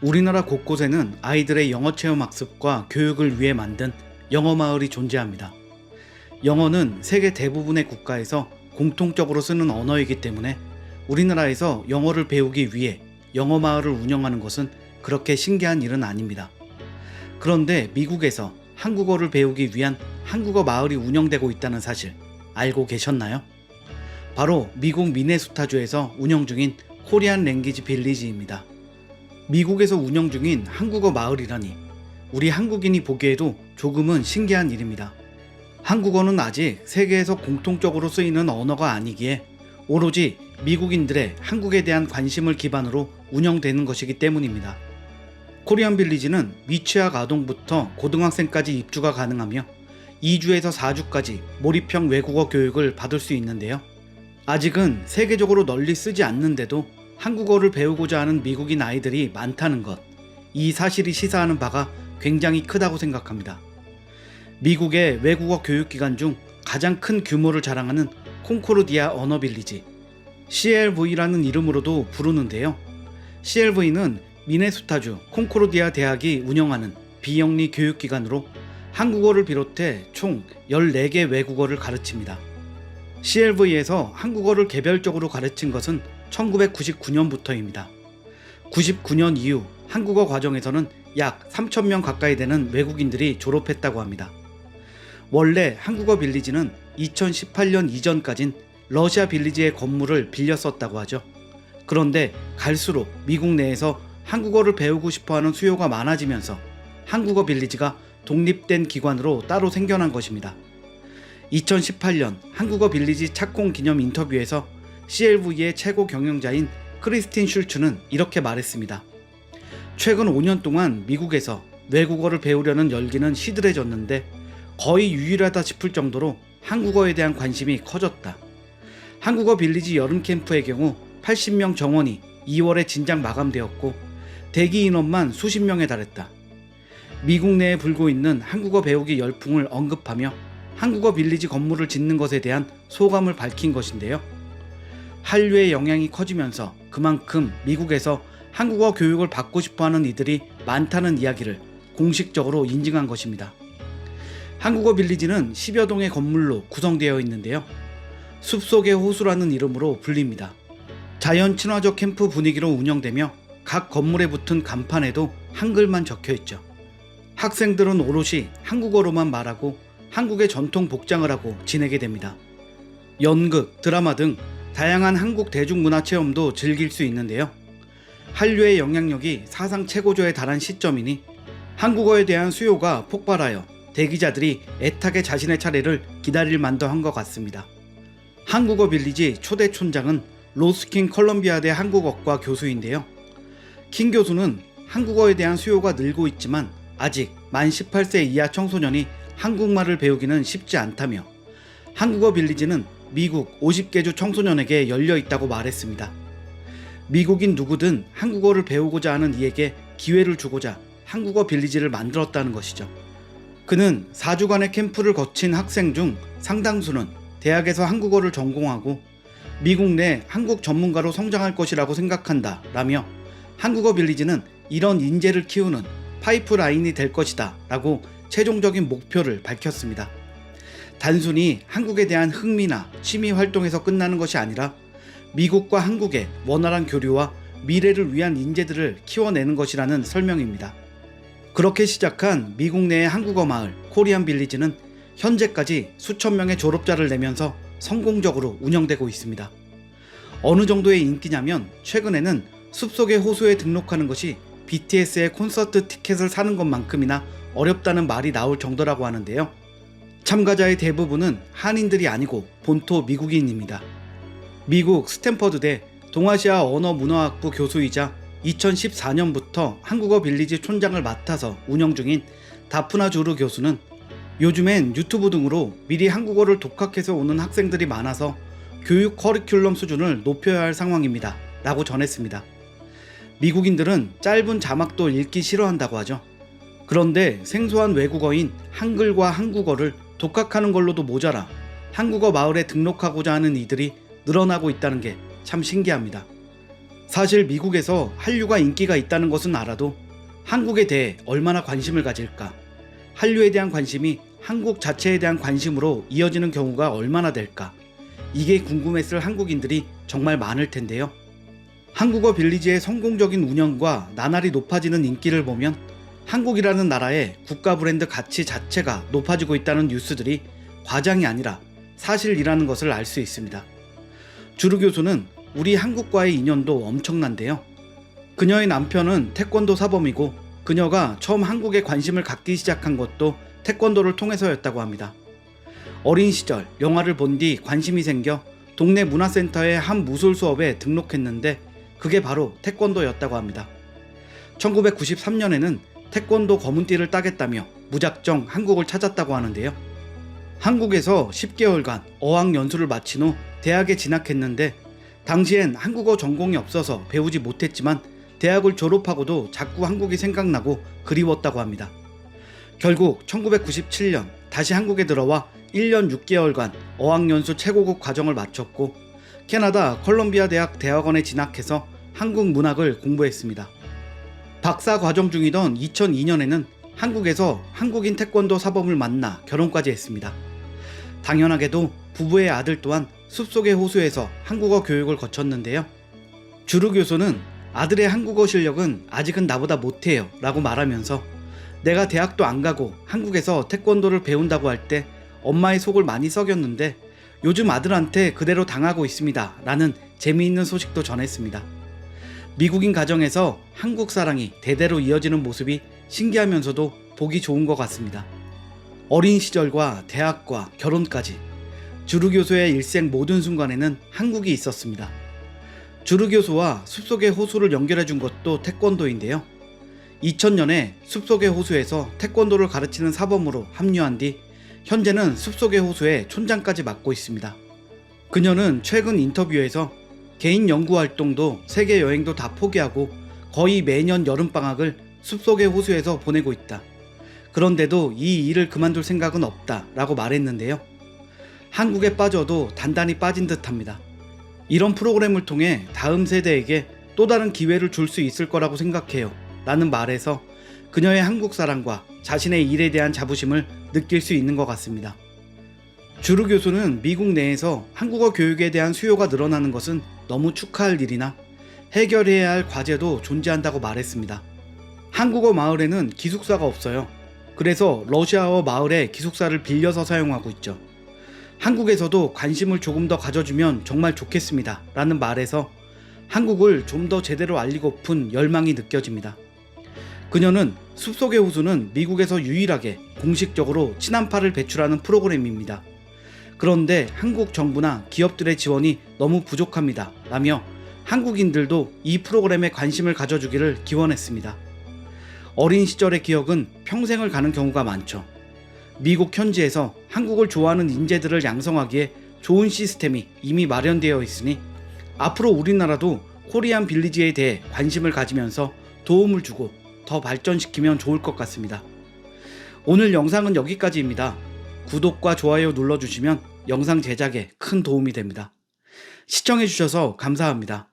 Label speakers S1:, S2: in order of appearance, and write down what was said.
S1: 우리나라 곳곳에는 아이들의 영어 체험 학습과 교육을 위해 만든 영어 마을이 존재합니다. 영어는 세계 대부분의 국가에서 공통적으로 쓰는 언어이기 때문에 우리나라에서 영어를 배우기 위해 영어 마을을 운영하는 것은 그렇게 신기한 일은 아닙니다. 그런데 미국에서 한국어를 배우기 위한 한국어 마을이 운영되고 있다는 사실 알고 계셨나요? 바로 미국 미네소타주에서 운영 중인 코리안 랭귀지 빌리지입니다. 미국에서 운영 중인 한국어 마을이라니 우리 한국인이 보기에도 조금은 신기한 일입니다. 한국어는 아직 세계에서 공통적으로 쓰이는 언어가 아니기에 오로지 미국인들의 한국에 대한 관심을 기반으로 운영되는 것이기 때문입니다. 코리안 빌리지는 미취학 아동부터 고등학생까지 입주가 가능하며 2주에서 4주까지 몰입형 외국어 교육을 받을 수 있는데요. 아직은 세계적으로 널리 쓰지 않는데도 한국어를 배우고자 하는 미국인 아이들이 많다는 것, 이 사실이 시사하는 바가 굉장히 크다고 생각합니다. 미국의 외국어 교육기관 중 가장 큰 규모를 자랑하는 콩코르디아 언어 빌리지, CLV라는 이름으로도 부르는데요. CLV는 미네소타주 콩코르디아 대학이 운영하는 비영리 교육기관으로 한국어를 비롯해 총 14개 외국어를 가르칩니다. CLV에서 한국어를 개별적으로 가르친 것은 1999년부터입니다. 99년 이후 한국어 과정에서는 약 3,000명 가까이 되는 외국인들이 졸업했다고 합니다. 원래 한국어 빌리지는 2018년 이전까진 러시아 빌리지의 건물을 빌렸었다고 하죠. 그런데 갈수록 미국 내에서 한국어를 배우고 싶어하는 수요가 많아지면서 한국어 빌리지가 독립된 기관으로 따로 생겨난 것입니다. 2018년 한국어 빌리지 착공 기념 인터뷰에서 CLV의 최고 경영자인 크리스틴 슐츠는 이렇게 말했습니다. 최근 5년 동안 미국에서 외국어를 배우려는 열기는 시들해졌는데 거의 유일하다 싶을 정도로 한국어에 대한 관심이 커졌다. 한국어 빌리지 여름 캠프의 경우 80명 정원이 2월에 진작 마감되었고 대기 인원만 수십 명에 달했다. 미국 내에 불고 있는 한국어 배우기 열풍을 언급하며 한국어 빌리지 건물을 짓는 것에 대한 소감을 밝힌 것인데요. 한류의 영향이 커지면서 그만큼 미국에서 한국어 교육을 받고 싶어하는 이들이 많다는 이야기를 공식적으로 인증한 것입니다. 한국어 빌리지는 10여 동의 건물로 구성되어 있는데요. 숲속의 호수라는 이름으로 불립니다. 자연 친화적 캠프 분위기로 운영되며 각 건물에 붙은 간판에도 한글만 적혀있죠. 학생들은 오롯이 한국어로만 말하고 한국의 전통 복장을 하고 지내게 됩니다. 연극, 드라마 등 다양한 한국 대중문화 체험도 즐길 수 있는데요. 한류의 영향력이 사상 최고조에 달한 시점이니 한국어에 대한 수요가 폭발하여 대기자들이 애타게 자신의 차례를 기다릴 만도 한 것 같습니다. 한국어 빌리지 초대 촌장은 로스킨 컬럼비아대 한국어과 교수인데요. 킹 교수는 한국어에 대한 수요가 늘고 있지만 아직 만 18세 이하 청소년이 한국말을 배우기는 쉽지 않다며 한국어 빌리지는 미국 50개 주 청소년에게 열려 있다고 말했습니다. 미국인 누구든 한국어를 배우고자 하는 이에게 기회를 주고자 한국어 빌리지를 만들었다는 것이죠. 그는 4주간의 캠프를 거친 학생 중 상당수는 대학에서 한국어를 전공하고 미국 내 한국 전문가로 성장할 것이라고 생각한다 라며 한국어 빌리지는 이런 인재를 키우는 파이프라인이 될 것이다 라고 최종적인 목표를 밝혔습니다. 단순히 한국에 대한 흥미나 취미 활동에서 끝나는 것이 아니라 미국과 한국의 원활한 교류와 미래를 위한 인재들을 키워내는 것이라는 설명입니다. 그렇게 시작한 미국 내의 한국어 마을 코리안 빌리지는 현재까지 수천 명의 졸업자를 내면서 성공적으로 운영되고 있습니다. 어느 정도의 인기냐면 최근에는 숲속의 호수에 등록하는 것이 BTS의 콘서트 티켓을 사는 것만큼이나 어렵다는 말이 나올 정도라고 하는데요. 참가자의 대부분은 한인들이 아니고 본토 미국인입니다. 미국 스탠퍼드대 동아시아 언어문화학부 교수이자 2014년부터 한국어 빌리지 촌장을 맡아서 운영 중인 다프나 주르 교수는 요즘엔 유튜브 등으로 미리 한국어를 독학해서 오는 학생들이 많아서 교육 커리큘럼 수준을 높여야 할 상황입니다 라고 전했습니다. 미국인들은 짧은 자막도 읽기 싫어한다고 하죠. 그런데 생소한 외국어인 한글과 한국어를 독학하는 걸로도 모자라 한국어 마을에 등록하고자 하는 이들이 늘어나고 있다는 게 참 신기합니다. 사실 미국에서 한류가 인기가 있다는 것은 알아도 한국에 대해 얼마나 관심을 가질까? 한류에 대한 관심이 한국 자체에 대한 관심으로 이어지는 경우가 얼마나 될까? 이게 궁금했을 한국인들이 정말 많을 텐데요. 한국어 빌리지의 성공적인 운영과 나날이 높아지는 인기를 보면 한국이라는 나라의 국가 브랜드 가치 자체가 높아지고 있다는 뉴스들이 과장이 아니라 사실이라는 것을 알 수 있습니다. 주루 교수는 우리 한국과의 인연도 엄청난데요. 그녀의 남편은 태권도 사범이고 그녀가 처음 한국에 관심을 갖기 시작한 것도 태권도를 통해서였다고 합니다. 어린 시절 영화를 본 뒤 관심이 생겨 동네 문화센터의 한 무술 수업에 등록했는데 그게 바로 태권도였다고 합니다. 1993년에는 태권도 검은띠를 따겠다며 무작정 한국을 찾았다고 하는데요. 한국에서 10개월간 어학연수를 마친 후 대학에 진학했는데 당시엔 한국어 전공이 없어서 배우지 못했지만 대학을 졸업하고도 자꾸 한국이 생각나고 그리웠다고 합니다. 결국 1997년 다시 한국에 들어와 1년 6개월간 어학연수 최고급 과정을 마쳤고 캐나다 컬럼비아 대학 대학원에 진학해서 한국 문학을 공부했습니다. 박사 과정 중이던 2002년에는 한국에서 한국인 태권도 사범을 만나 결혼까지 했습니다. 당연하게도 부부의 아들 또한 숲속의 호수에서 한국어 교육을 거쳤는데요. 주루 교수는 아들의 한국어 실력은 아직은 나보다 못해요 라고 말하면서 내가 대학도 안 가고 한국에서 태권도를 배운다고 할 때 엄마의 속을 많이 썩였는데 요즘 아들한테 그대로 당하고 있습니다 라는 재미있는 소식도 전했습니다. 미국인 가정에서 한국 사랑이 대대로 이어지는 모습이 신기하면서도 보기 좋은 것 같습니다. 어린 시절과 대학과 결혼까지 주루 교수의 일생 모든 순간에는 한국이 있었습니다. 주루 교수와 숲속의 호수를 연결해준 것도 태권도인데요. 2000년에 숲속의 호수에서 태권도를 가르치는 사범으로 합류한 뒤 현재는 숲속의 호수의 촌장까지 맡고 있습니다. 그녀는 최근 인터뷰에서 개인 연구 활동도 세계 여행도 다 포기하고 거의 매년 여름방학을 숲속의 호수에서 보내고 있다. 그런데도 이 일을 그만둘 생각은 없다 라고 말했는데요. 한국에 빠져도 단단히 빠진 듯합니다. 이런 프로그램을 통해 다음 세대에게 또 다른 기회를 줄 수 있을 거라고 생각해요 라는 말에서 그녀의 한국 사랑과 자신의 일에 대한 자부심을 느낄 수 있는 것 같습니다. 주루 교수는 미국 내에서 한국어 교육에 대한 수요가 늘어나는 것은 너무 축하할 일이나 해결해야 할 과제도 존재한다고 말했습니다. 한국어 마을에는 기숙사가 없어요. 그래서 러시아어 마을에 기숙사를 빌려서 사용하고 있죠. 한국에서도 관심을 조금 더 가져주면 정말 좋겠습니다 라는 말에서 한국을 좀 더 제대로 알리고픈 열망이 느껴집니다. 그녀는 숲속의 호수는 미국에서 유일하게 공식적으로 친한파를 배출하는 프로그램입니다. 그런데 한국 정부나 기업들의 지원이 너무 부족합니다 라며 한국인들도 이 프로그램에 관심을 가져주기를 기원했습니다. 어린 시절의 기억은 평생을 가는 경우가 많죠. 미국 현지에서 한국을 좋아하는 인재들을 양성하기에 좋은 시스템이 이미 마련되어 있으니 앞으로 우리나라도 코리안 빌리지에 대해 관심을 가지면서 도움을 주고 더 발전시키면 좋을 것 같습니다. 오늘 영상은 여기까지입니다. 구독과 좋아요 눌러주시면 영상 제작에 큰 도움이 됩니다. 시청해주셔서 감사합니다.